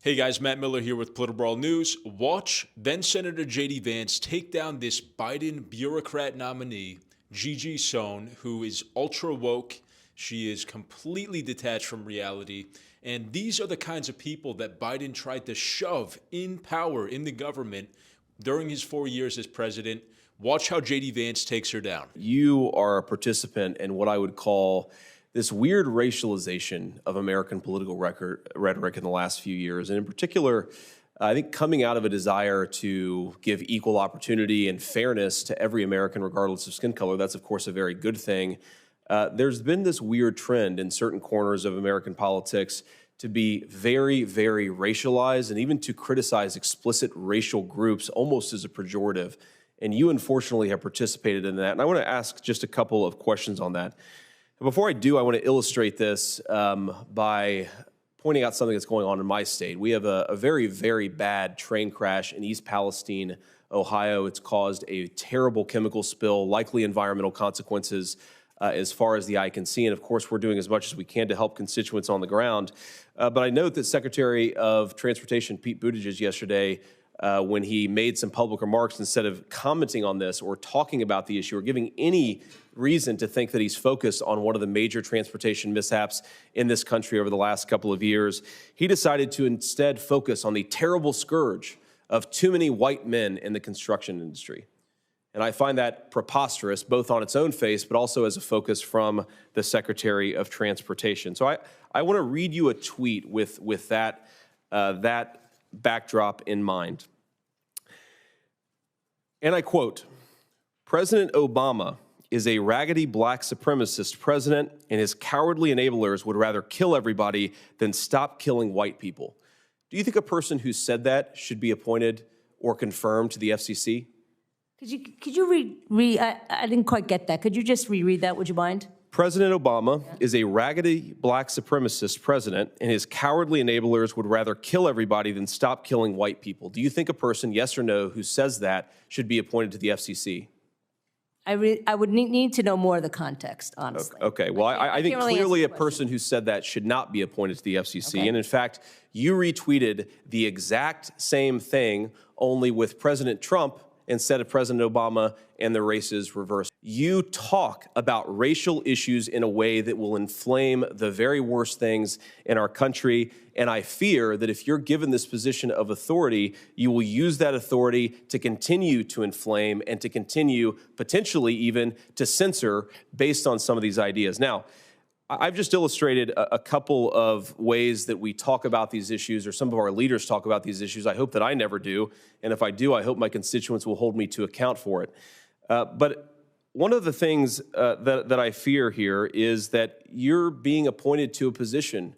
Hey guys, Matt Miller here with PolitiBrawl News. Watch then Senator J.D. Vance take down this Biden bureaucrat nominee, Gigi Sohn, who is ultra woke. She is completely detached from reality. And these are the kinds of people that Biden tried to shove in power in the government during his 4 years as president. Watch how J.D. Vance takes her down. You are a participant in what I would call this weird racialization of American political rhetoric in the last few years. And in particular, I think coming out of a desire to give equal opportunity and fairness to every American, regardless of skin color. That's, of course, a very good thing. There's been this weird trend in certain corners of American politics to be very, very racialized and even to criticize explicit racial groups almost as a pejorative. And you, unfortunately, have participated in that. And I want to ask just a couple of questions on that. Before I do, I want to illustrate this by pointing out something that's going on in my state. We have a very, very bad train crash in East Palestine, Ohio. It's caused a terrible chemical spill, likely environmental consequences as far as the eye can see. And of course, we're doing as much as we can to help constituents on the ground. But I note that Secretary of Transportation Pete Buttigieg yesterday, when he made some public remarks, instead of commenting on this or talking about the issue or giving any reason to think that he's focused on one of the major transportation mishaps in this country over the last couple of years, he decided to instead focus on the terrible scourge of too many white men in the construction industry. And I find that preposterous, both on its own face, but also as a focus from the Secretary of Transportation. So I want to read you a tweet with that backdrop in mind. And I quote, "President Obama is a raggedy black supremacist president, and his cowardly enablers would rather kill everybody than stop killing white people." Do you think a person who said that should be appointed or confirmed to the FCC? Could you read I didn't quite get that. Could you just reread that, would you mind? President Obama is a raggedy black supremacist president, and his cowardly enablers would rather kill everybody than stop killing white people. Do you think a person, yes or no, who says that should be appointed to the FCC? I would need to know more of the context, honestly. Okay, well, I think really clearly a person who said that should not be appointed to the FCC. Okay. And in fact, you retweeted the exact same thing, only with President Trump instead of President Obama, and the races reversed. You talk about racial issues in a way that will inflame the very worst things in our country, and I fear that if you're given this position of authority, you will use that authority to continue to inflame and to continue, potentially even, to censor based on some of these ideas. Now, I've just illustrated a couple of ways that we talk about these issues, or some of our leaders talk about these issues. I hope that I never do, and if I do, I hope my constituents will hold me to account for it. But one of the things that I fear here is that you're being appointed to a position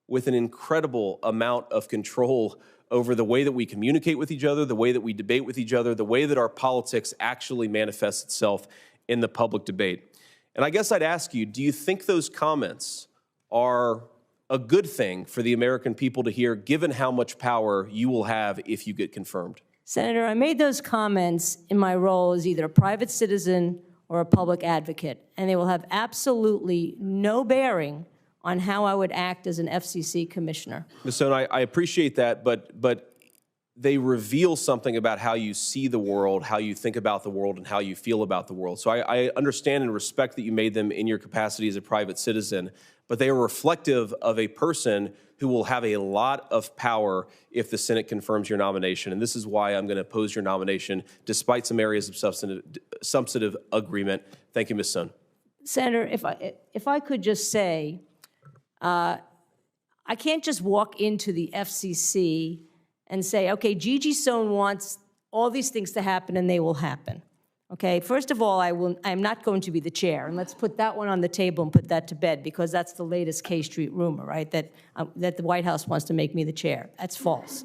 with an incredible amount of control over the way that we communicate with each other, the way that we debate with each other, the way that our politics actually manifests itself in the public debate. And I guess I'd ask you, do you think those comments are a good thing for the American people to hear, given how much power you will have if you get confirmed? Senator, I made those comments in my role as either a private citizen or a public advocate, and they will have absolutely no bearing on how I would act as an FCC commissioner. Ms. Sohn, I appreciate that, but they reveal something about how you see the world, how you think about the world, and how you feel about the world. So I understand and respect that you made them in your capacity as a private citizen, but they are reflective of a person who will have a lot of power if the Senate confirms your nomination. And this is why I'm going to oppose your nomination, despite some areas of substantive agreement. Thank you, Ms. Sohn. Senator, if I could just say, I can't just walk into the FCC and say, okay, Gigi Sohn wants all these things to happen, and they will happen. Okay, first of all, I'm not going to be the chair, and let's put that one on the table and put that to bed, because that's the latest K Street rumor, right? That the White House wants to make me the chair. That's false.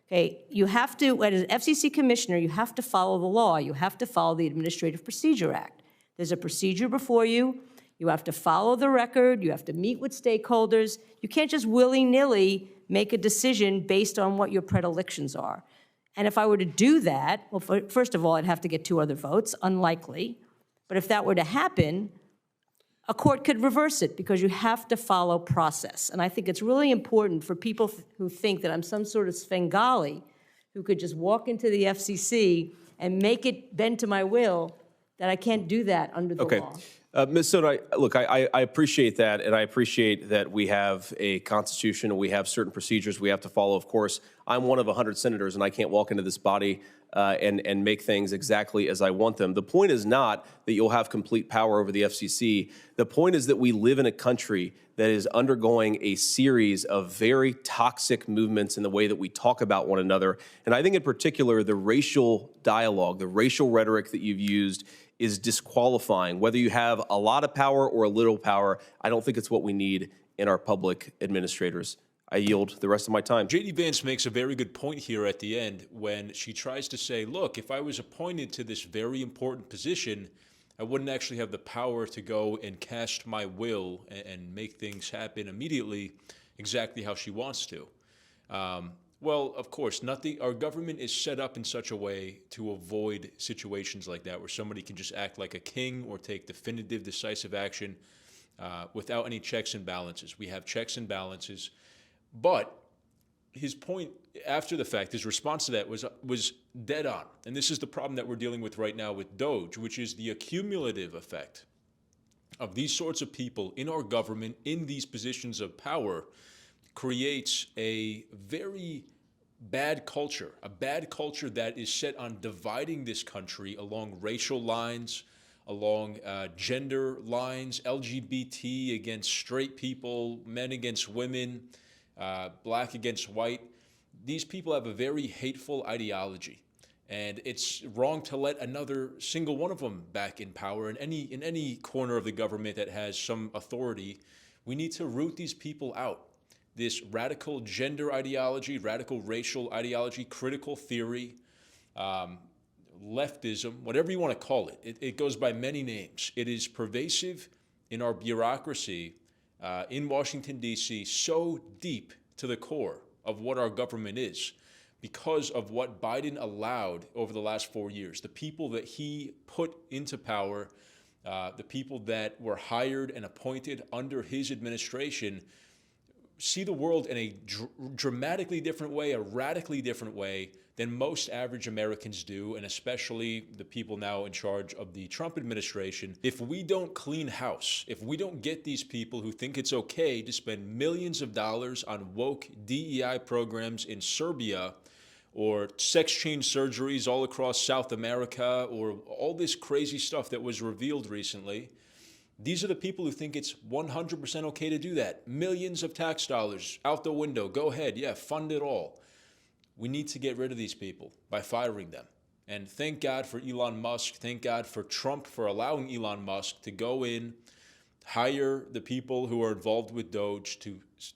Okay, you have to, as an FCC commissioner, you have to follow the law. You have to follow the Administrative Procedure Act. There's a procedure before you. You have to follow the record. You have to meet with stakeholders. You can't just willy-nilly make a decision based on what your predilections are. And if I were to do that, well, first of all, I'd have to get 2 other votes, unlikely. But if that were to happen, a court could reverse it because you have to follow process. And I think it's really important for people who think that I'm some sort of Svengali who could just walk into the FCC and make it bend to my will, that I can't do that under the law. Ms. Soto, look, I appreciate that, and I appreciate that we have a constitution and we have certain procedures we have to follow. Of course, I'm one of 100 senators, and I can't walk into this body and make things exactly as I want them. The point is not that you'll have complete power over the FCC. The point is that we live in a country that is undergoing a series of very toxic movements in the way that we talk about one another. And I think in particular, the racial dialogue, the racial rhetoric that you've used is disqualifying. Whether you have a lot of power or a little power, I don't think it's what we need in our public administrators. I yield the rest of my time. J.D. Vance makes a very good point here at the end when she tries to say, look, if I was appointed to this very important position, I wouldn't actually have the power to go and cast my will and make things happen immediately exactly how she wants to. Well, of course, our government is set up in such a way to avoid situations like that where somebody can just act like a king or take definitive, decisive action without any checks and balances. We have checks and balances. But his point after the fact, his response to that was dead on. And this is the problem that we're dealing with right now with DOGE, which is the accumulative effect of these sorts of people in our government, in these positions of power, creates a very bad culture, a bad culture that is set on dividing this country along racial lines, along gender lines, LGBT against straight people, men against women, black against white. These people have a very hateful ideology, and it's wrong to let another single one of them back in power in any corner of the government that has some authority. We need to root these people out. This radical gender ideology, radical racial ideology, critical theory, leftism, whatever you want to call it. It goes by many names. It is pervasive in our bureaucracy in Washington, D.C., so deep to the core of what our government is because of what Biden allowed over the last 4 years. The people that he put into power, the people that were hired and appointed under his administration, see the world in a dramatically different way, a radically different way than most average Americans do, and especially the people now in charge of the Trump administration. If we don't clean house, if we don't get these people who think it's okay to spend millions of dollars on woke DEI programs in Serbia, or sex change surgeries all across South America, or all this crazy stuff that was revealed recently, these are the people who think it's 100% okay to do that. Millions of tax dollars out the window. Go ahead. Yeah, fund it all. We need to get rid of these people by firing them. And thank God for Elon Musk. Thank God for Trump for allowing Elon Musk to go in, hire the people who are involved with DOGE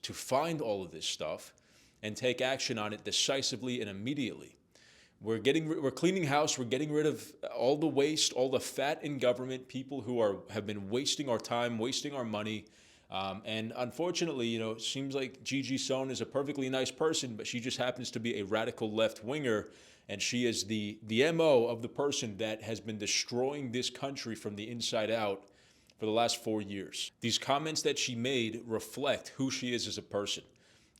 to find all of this stuff and take action on it decisively and immediately. We're cleaning house. We're getting rid of all the waste, all the fat in government, people who have been wasting our time, wasting our money. And unfortunately, it seems like Gigi Sohn is a perfectly nice person, but she just happens to be a radical left-winger, and she is the MO of the person that has been destroying this country from the inside out for the last 4 years. These comments that she made reflect who she is as a person.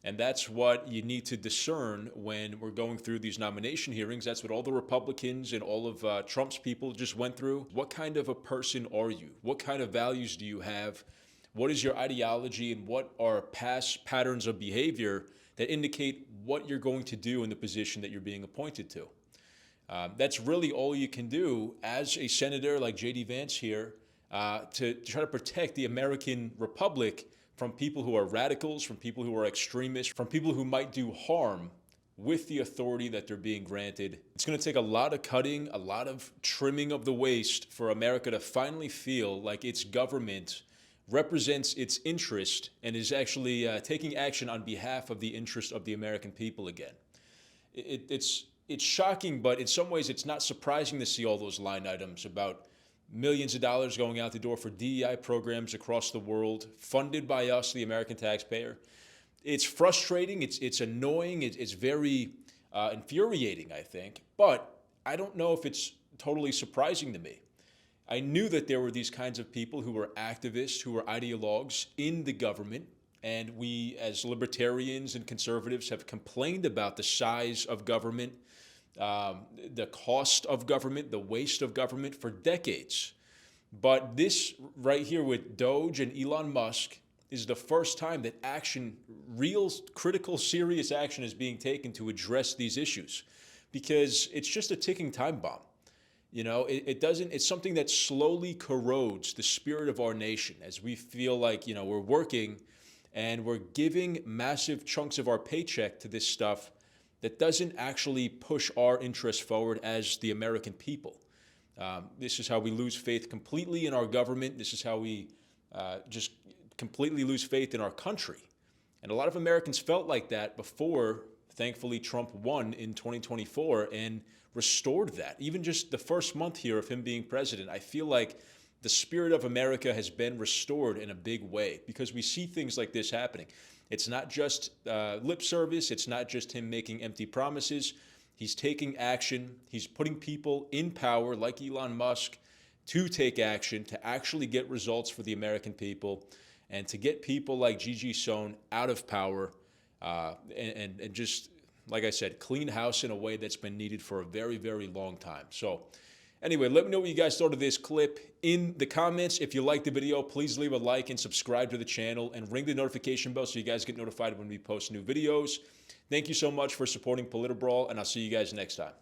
And that's what you need to discern when we're going through these nomination hearings. That's what all the Republicans and all of Trump's people just went through. What kind of a person are you? What kind of values do you have? What is your ideology, and what are past patterns of behavior that indicate what you're going to do in the position that you're being appointed to? That's really all you can do as a senator like J.D. Vance here to try to protect the American Republic from people who are radicals, from people who are extremists, from people who might do harm with the authority that they're being granted. It's going to take a lot of cutting, a lot of trimming of the waste for America to finally feel like its government represents its interest and is actually taking action on behalf of the interest of the American people again. It's shocking, but in some ways it's not surprising to see all those line items about millions of dollars going out the door for DEI programs across the world, funded by us, the American taxpayer. It's frustrating, it's annoying, it's very infuriating, I think, but I don't know if it's totally surprising to me. I knew that there were these kinds of people who were activists, who were ideologues in the government. And we, as libertarians and conservatives, have complained about the size of government, the cost of government, the waste of government for decades. But this right here with Doge and Elon Musk is the first time that action, real, critical, serious action is being taken to address these issues, because it's just a ticking time bomb. You know, it's something that slowly corrodes the spirit of our nation as we feel like, you know, we're working and we're giving massive chunks of our paycheck to this stuff that doesn't actually push our interests forward as the American people. This is how we lose faith completely in our government. This is how we just completely lose faith in our country. And a lot of Americans felt like that before, thankfully, Trump won in 2024 and restored that. Even just the first month here of him being president, I feel like the spirit of America has been restored in a big way because we see things like this happening. It's not just lip service. It's not just him making empty promises. He's taking action. He's putting people in power like Elon Musk to take action, to actually get results for the American people, and to get people like Gigi Sohn out of power and just, like I said, clean house in a way that's been needed for a very, very long time. So anyway, let me know what you guys thought of this clip in the comments. If you liked the video, please leave a like and subscribe to the channel and ring the notification bell so you guys get notified when we post new videos. Thank you so much for supporting PolitiBrawl, and I'll see you guys next time.